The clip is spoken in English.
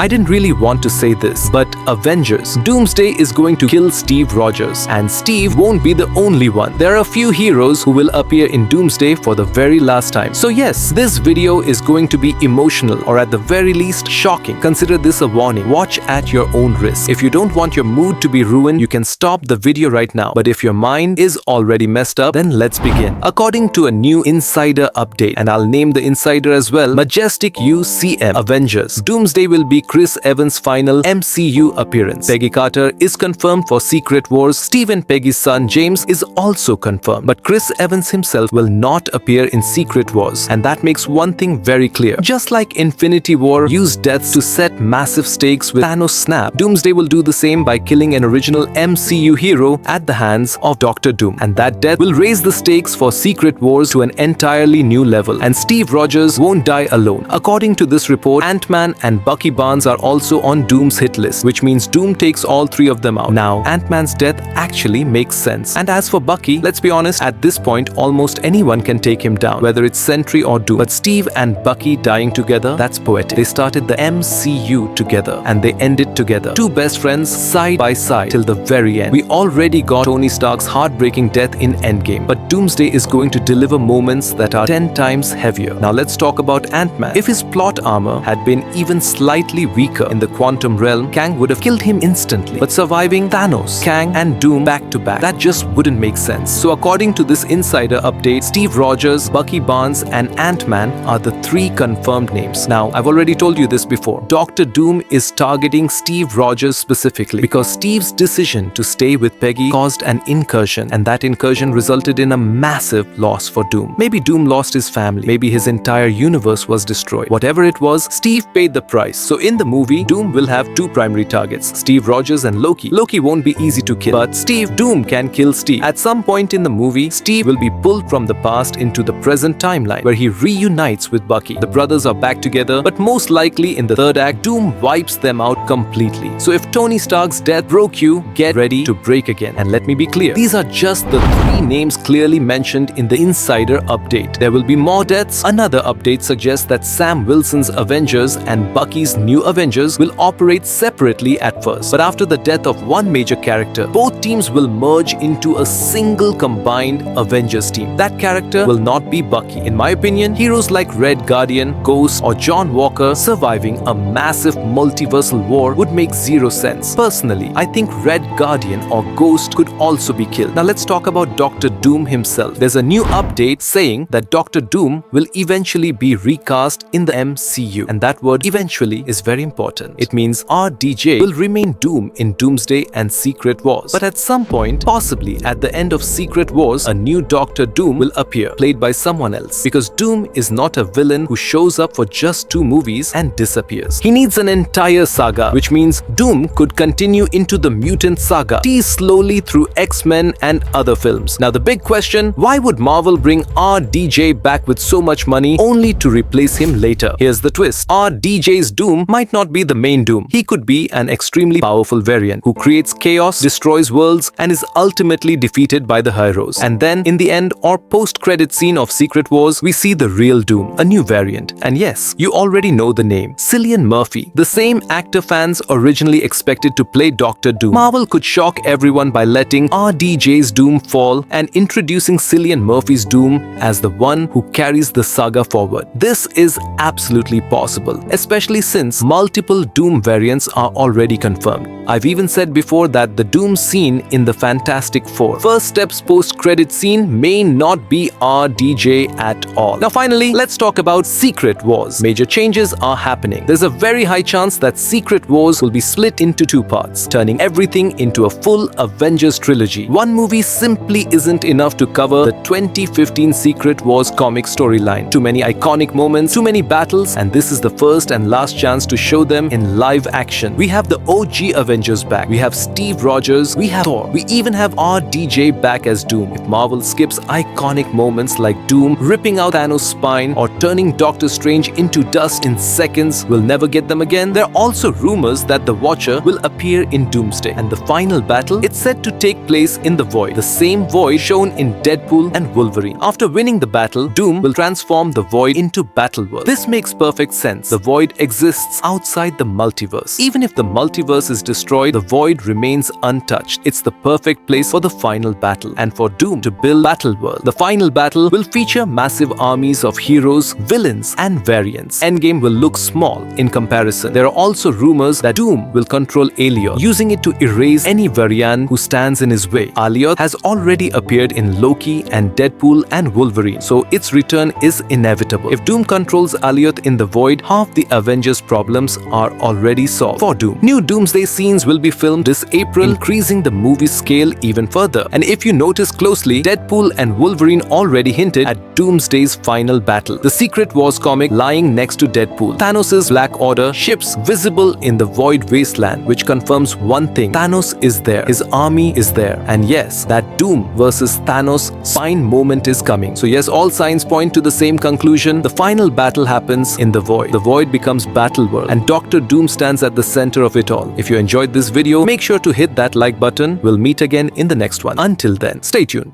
I didn't really want to say this, but Avengers Doomsday is going to kill Steve Rogers, and Steve won't be the only one. There are a few heroes who will appear in Doomsday for the very last time. So yes, this video is going to be emotional, or at the very least shocking. Consider this a warning. Watch at your own risk. If you don't want your mood to be ruined, you can stop the video right now. But if your mind is already messed up, then let's begin. According to a new insider update, and I'll name the insider as well, Majestic UCM, Avengers Doomsday will be Chris Evans' final MCU appearance. Peggy Carter is confirmed for Secret Wars. Steve and Peggy's son James is also confirmed. But Chris Evans himself will not appear in Secret Wars. And that makes one thing very clear. Just like Infinity War used deaths to set massive stakes with Thanos' snap, Doomsday will do the same by killing an original MCU hero at the hands of Dr. Doom. And that death will raise the stakes for Secret Wars to an entirely new level. And Steve Rogers won't die alone. According to this report, Ant-Man and Bucky Barnes are also on Doom's hit list, which means Doom takes all three of them out. Now, Ant-Man's death actually makes sense. And as for Bucky, let's be honest, at this point, almost anyone can take him down, whether it's Sentry or Doom. But Steve and Bucky dying together, that's poetic. They started the MCU together, and they ended together. Two best friends side by side till the very end. We already got Tony Stark's heartbreaking death in Endgame, but Doomsday is going to deliver moments that are 10 times heavier. Now let's talk about Ant-Man. If his plot armor had been even slightly weaker in the quantum realm, Kang would have killed him instantly. But surviving Thanos, Kang and Doom back to back, that just wouldn't make sense. So according to this insider update, Steve Rogers, Bucky Barnes and Ant-Man are the three confirmed names. Now, I've already told you this before. Dr. Doom is targeting Steve Rogers specifically because Steve's decision to stay with Peggy caused an incursion, and that incursion resulted in a massive loss for Doom. Maybe Doom lost his family, maybe his entire universe was destroyed. Whatever it was, Steve paid the price. So in the movie, Doom will have two primary targets, Steve Rogers and Loki. Loki won't be easy to kill, but Doom can kill Steve. At some point in the movie, Steve will be pulled from the past into the present timeline where he reunites with Bucky. The brothers are back together, but most likely in the third act, Doom wipes them out completely. So if Tony Stark's death broke you, get ready to break again. And let me be clear, these are just the three names clearly mentioned in the insider update. There will be more deaths. Another update suggests that Sam Wilson's Avengers and Bucky's new Avengers will operate separately at first. But after the death of one major character, both teams will merge into a single combined Avengers team. That character will not be Bucky. In my opinion, heroes like Red Guardian, Ghost or John Walker surviving a massive multiversal war would make zero sense. Personally, I think Red Guardian or Ghost could also be killed. Now let's talk about Dr. Doom himself. There's a new update saying that Dr. Doom will eventually be recast in the MCU. And that word eventually is very important. It means RDJ will remain Doom in Doomsday and Secret Wars. But at some point, possibly at the end of Secret Wars, a new Dr. Doom will appear, played by someone else. Because Doom is not a villain who shows up for just 2 movies and disappears. He needs an entire saga, which means Doom could continue into the mutant saga, teased slowly through X-Men and other films. Now the big question, why would Marvel bring RDJ back with so much money only to replace him later? Here's the twist. RDJ's Doom might not be the main Doom. He could be an extremely powerful variant who creates chaos, destroys worlds, and is ultimately defeated by the heroes. And then in the end or post-credit scene of Secret Wars, we see the real Doom, a new variant. And yes, you already know the name, Cillian Murphy, the same actor fans originally expected to play Dr. Doom. Marvel could shock everyone by letting RDJ's Doom fall and introducing Cillian Murphy's Doom as the one who carries the saga forward. This is absolutely possible, especially since multiple Doom variants are already confirmed. I've even said before that the Doom scene in the Fantastic Four first steps post-credit scene may not be RDJ at all. Now finally, let's talk about Secret Wars. Major changes are happening. There's a very high chance that Secret Wars will be split into 2 parts, turning everything into a full Avengers trilogy. One movie simply isn't enough to cover the 2015 Secret Wars comic storyline. Too many iconic moments, too many battles, and this is the first and last chance to show them in live action. We have the OG Avengers back. We have Steve Rogers. We have Thor. We even have RDJ back as Doom. If Marvel skips iconic moments like Doom ripping out Thanos' spine or turning Doctor Strange into dust in seconds, we'll never get them again. There are also rumors that the Watcher will appear in Doomsday, and the final battle, it's said to take place in the Void, the same Void shown in Deadpool and Wolverine. After winning the battle, Doom will transform the Void into Battleworld. This makes perfect sense. The Void exists outside the multiverse. Even if the multiverse is destroyed, the void remains untouched. It's the perfect place for the final battle and for Doom to build Battleworld. The final battle will feature massive armies of heroes, villains, and variants. Endgame will look small in comparison. There are also rumors that Doom will control Alioth, using it to erase any variant who stands in his way. Alioth has already appeared in Loki and Deadpool and Wolverine, so its return is inevitable. If Doom controls Alioth in the void, half the Avengers' problems are already solved for Doom. New Doomsday scenes will be filmed this April, increasing the movie's scale even further. And if you notice closely, Deadpool and Wolverine already hinted at Doomsday's final battle. The Secret Wars comic lying next to Deadpool. Thanos' Black Order ships visible in the void wasteland, which confirms one thing: Thanos is there. His army is there. And yes, that Doom versus Thanos spine moment is coming. So yes, all signs point to the same conclusion. The final battle happens in the void. The void becomes Battleworld, and Dr. Doom stands at the center of it all. If you enjoyed this video, make sure to hit that like button. We'll meet again in the next one. Until then, stay tuned.